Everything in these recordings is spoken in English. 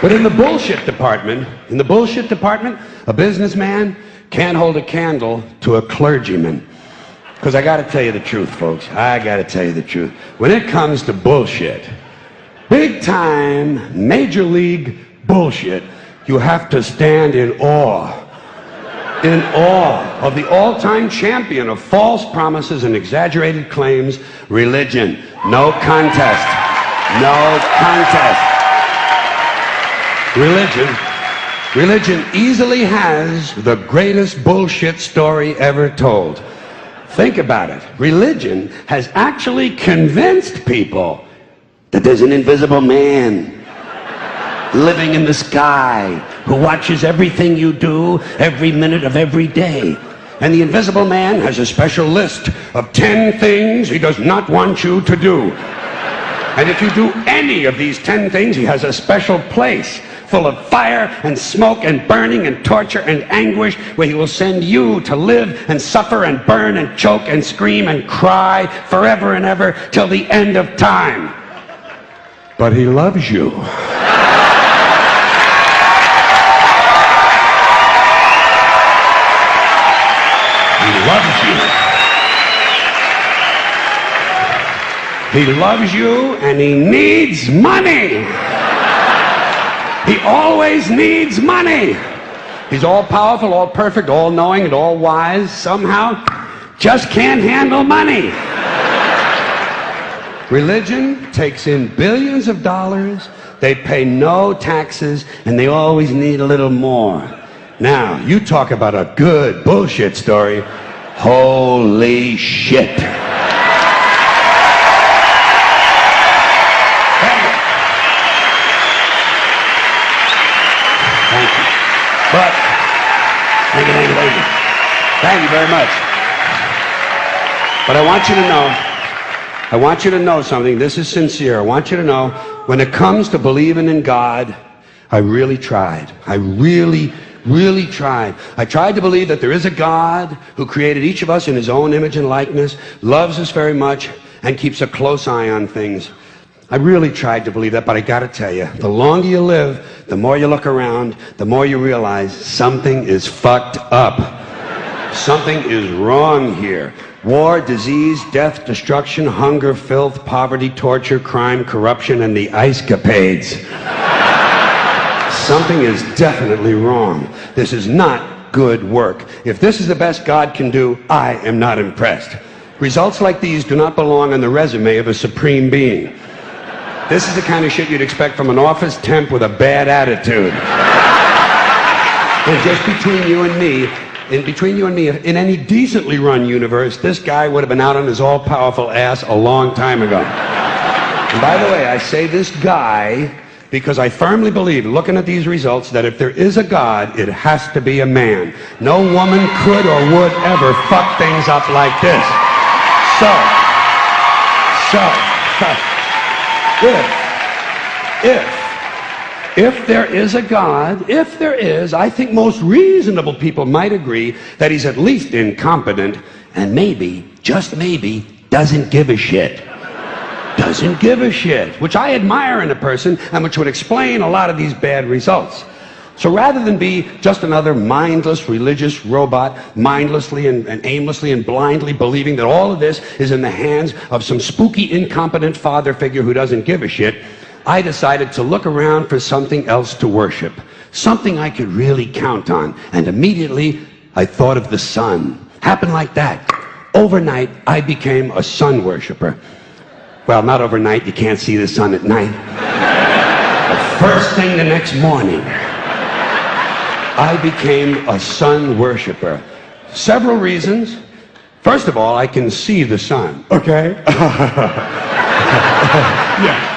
But in the bullshit department, a businessman can't hold a candle to a clergyman. Because I gotta tell you the truth, folks. I gotta tell you the truth. When it comes to bullshit, big time, major league bullshit, you have to stand in awe of the all-time champion of false promises and exaggerated claims, religion. No contest. No contest. Religion easily has the greatest bullshit story ever told. Think about it. Religion has actually convinced people that there's an invisible man living in the sky who watches everything you do every minute of every day. And the invisible man has a special list of 10 things he does not want you to do. And if you do any of these 10 things, he has a special place full of fire and smoke and burning and torture and anguish where he will send you to live and suffer and burn and choke and scream and cry forever and ever till the end of time. But he loves you. He loves you. He loves you and he needs money. He always needs money. He's all powerful, all perfect, all knowing, and all wise. Somehow, just can't handle money. Religion takes in billions of dollars. They pay no taxes, and they always need a little more. Now, you talk about a good bullshit story. Holy shit. But, thank you very much. But I want you to know something. This is sincere. I want you to know, when it comes to believing in God, I really tried. I really tried. I tried to believe that there is a God who created each of us in his own image and likeness, loves us very much, and keeps a close eye on things. I really tried to believe that, but I gotta tell you, the longer you live, the more you look around, the more you realize something is fucked up. Something is wrong here. War, disease, death, destruction, hunger, filth, poverty, torture, crime, corruption, and the ice-capades. Something is definitely wrong. This is not good work. If this is the best God can do, I am not impressed. Results like these do not belong on the resume of a supreme being. This is the kind of shit you'd expect from an office temp with a bad attitude. And just between you and me, in any decently run universe, this guy would have been out on his all-powerful ass a long time ago. And by the way, I say this guy because I firmly believe, looking at these results, that if there is a God, it has to be a man. No woman could or would ever fuck things up like this. If there is a God, if there is, I think most reasonable people might agree that he's at least incompetent and maybe, just maybe, doesn't give a shit. Doesn't give a shit, which I admire in a person and which would explain a lot of these bad results. So rather than be just another mindless religious robot, mindlessly and aimlessly and blindly believing that all of this is in the hands of some spooky, incompetent father figure who doesn't give a shit, I decided to look around for something else to worship, something I could really count on. And immediately, I thought of the sun. Happened like that. Overnight, I became a sun worshiper. Well, not overnight, you can't see the sun at night. But first thing the next morning, I became a sun worshiper. Several reasons. First of all, I can see the sun, okay? Yeah.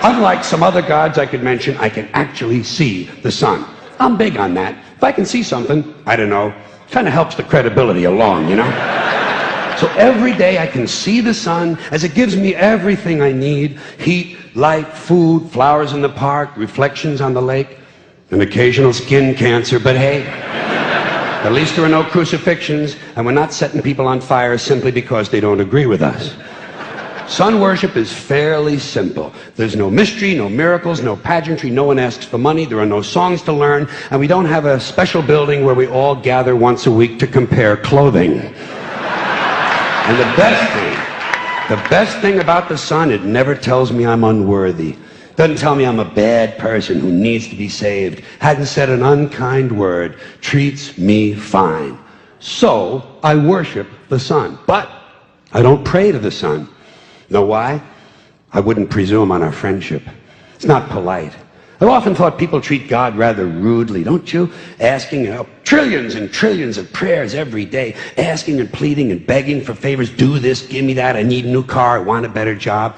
Unlike some other gods I could mention, I can actually see the sun. I'm big on that. If I can see something, I don't know, kind of helps the credibility along, you know? So every day I can see the sun as it gives me everything I need: heat, light, food, flowers in the park, reflections on the lake, an occasional skin cancer, but hey, at least there are no crucifixions, and we're not setting people on fire simply because they don't agree with us. Sun worship is fairly simple. There's no mystery, no miracles, no pageantry, no one asks for money, there are no songs to learn, and we don't have a special building where we all gather once a week to compare clothing. And the best thing about the sun, it never tells me I'm unworthy. Doesn't tell me I'm a bad person who needs to be saved. Hadn't said an unkind word. Treats me fine. So I worship the sun. But I don't pray to the sun. Know why? I wouldn't presume on our friendship. It's not polite. I've often thought people treat God rather rudely, don't you? Asking trillions and trillions of prayers every day, asking and pleading and begging for favors. Do this, give me that, I need a new car, I want a better job.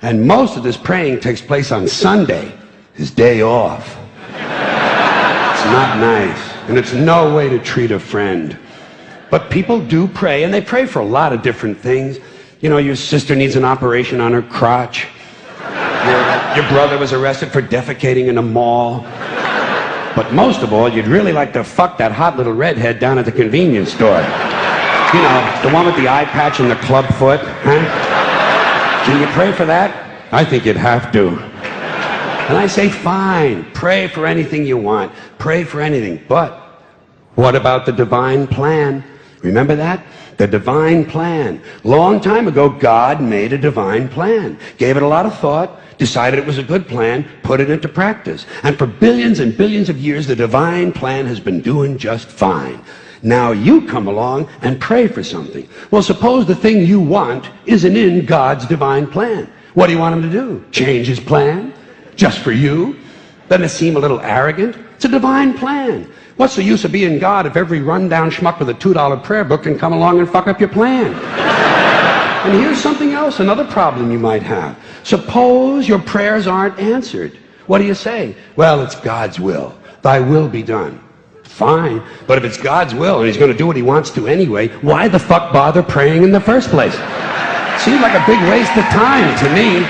And most of this praying takes place on Sunday, his day off. It's not nice, and it's no way to treat a friend. But people do pray, and they pray for a lot of different things. You know, your sister needs an operation on her crotch. Your brother was arrested for defecating in a mall. But most of all, you'd really like to fuck that hot little redhead down at the convenience store. You know, the one with the eye patch and the club foot, huh? Can you pray for that? I think you'd have to. And I say, fine, pray for anything you want. Pray for anything. But what about the divine plan? Remember that? The divine plan. Long time ago, God made a divine plan. Gave it a lot of thought, decided it was a good plan, put it into practice. And for billions and billions of years, the divine plan has been doing just fine. Now you come along and pray for something. Well, suppose the thing you want isn't in God's divine plan. What do you want him to do? Change his plan? Just for you? Doesn't it seem a little arrogant? It's a divine plan. What's the use of being God if every rundown schmuck with a $2 prayer book can come along and fuck up your plan? And here's something else, another problem you might have. Suppose your prayers aren't answered. What do you say? Well, it's God's will. Thy will be done. Fine, but if it's God's will and he's going to do what he wants to anyway, why the fuck bother praying in the first place? Seems like a big waste of time to me.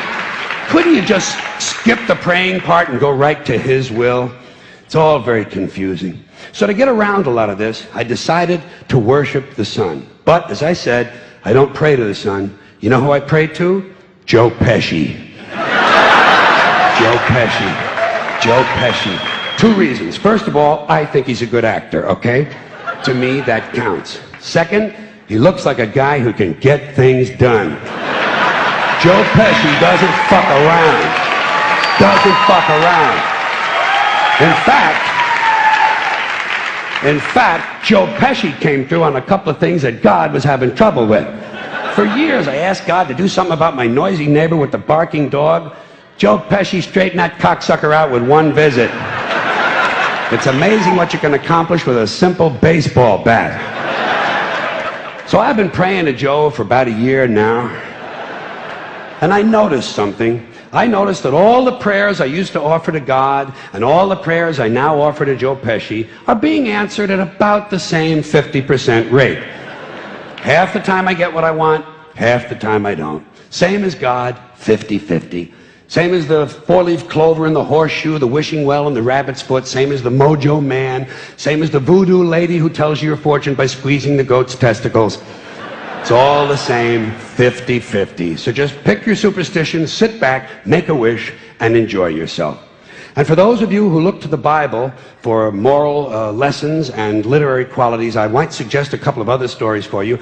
Couldn't you just skip the praying part and go right to his will? It's all very confusing. So to get around a lot of this, I decided to worship the sun. But, as I said, I don't pray to the sun. You know who I pray to? Joe Pesci. Joe Pesci. Joe Pesci. Two reasons. First of all, I think he's a good actor, okay? To me, that counts. Second, he looks like a guy who can get things done. Joe Pesci doesn't fuck around. Doesn't fuck around. In fact, Joe Pesci came through on a couple of things that God was having trouble with. For years, I asked God to do something about my noisy neighbor with the barking dog. Joe Pesci straightened that cocksucker out with one visit. It's amazing what you can accomplish with a simple baseball bat. So I've been praying to Joe for about a year now, and I noticed something. I noticed that all the prayers I used to offer to God and all the prayers I now offer to Joe Pesci are being answered at about the same 50% rate. Half the time I get what I want, half the time I don't. Same as God, 50-50. Same as the four-leaf clover and the horseshoe, the wishing well and the rabbit's foot. Same as the mojo man. Same as the voodoo lady who tells you your fortune by squeezing the goat's testicles. It's all the same, 50-50. So just pick your superstition, sit back, make a wish, and enjoy yourself. And for those of you who look to the Bible for moral lessons and literary qualities, I might suggest a couple of other stories for you.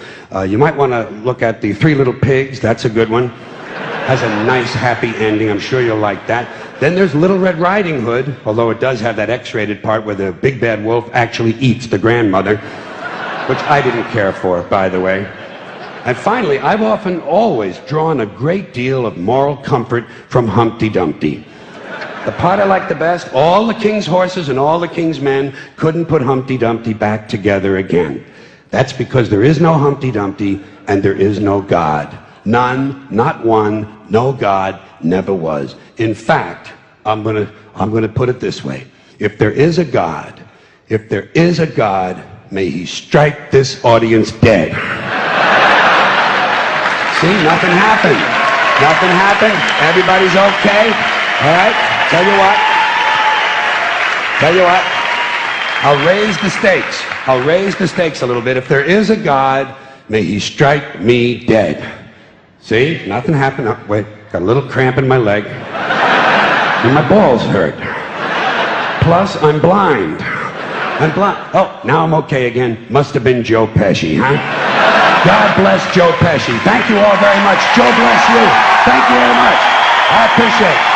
You might want to look at The Three Little Pigs. That's a good one. Has a nice, happy ending. I'm sure you'll like that. Then there's Little Red Riding Hood, although it does have that X-rated part where the big bad wolf actually eats the grandmother, which I didn't care for, by the way. And finally, I've often always drawn a great deal of moral comfort from Humpty Dumpty. The part I like the best, all the king's horses and all the king's men couldn't put Humpty Dumpty back together again. That's because there is no Humpty Dumpty and there is no God. None, not one, no God, never was. In fact, I'm gonna put it this way. If there is a God, may he strike this audience dead. See, nothing happened. Nothing happened. Everybody's okay. All right? Tell you what. I'll raise the stakes. I'll raise the stakes a little bit. If there is a God, may he strike me dead. See, nothing happened. Oh, wait, got a little cramp in my leg. And my balls hurt. Plus, I'm blind. I'm blind. Oh, now I'm okay again. Must have been Joe Pesci, huh? God bless Joe Pesci. Thank you all very much. Joe bless you. Thank you very much. I appreciate it.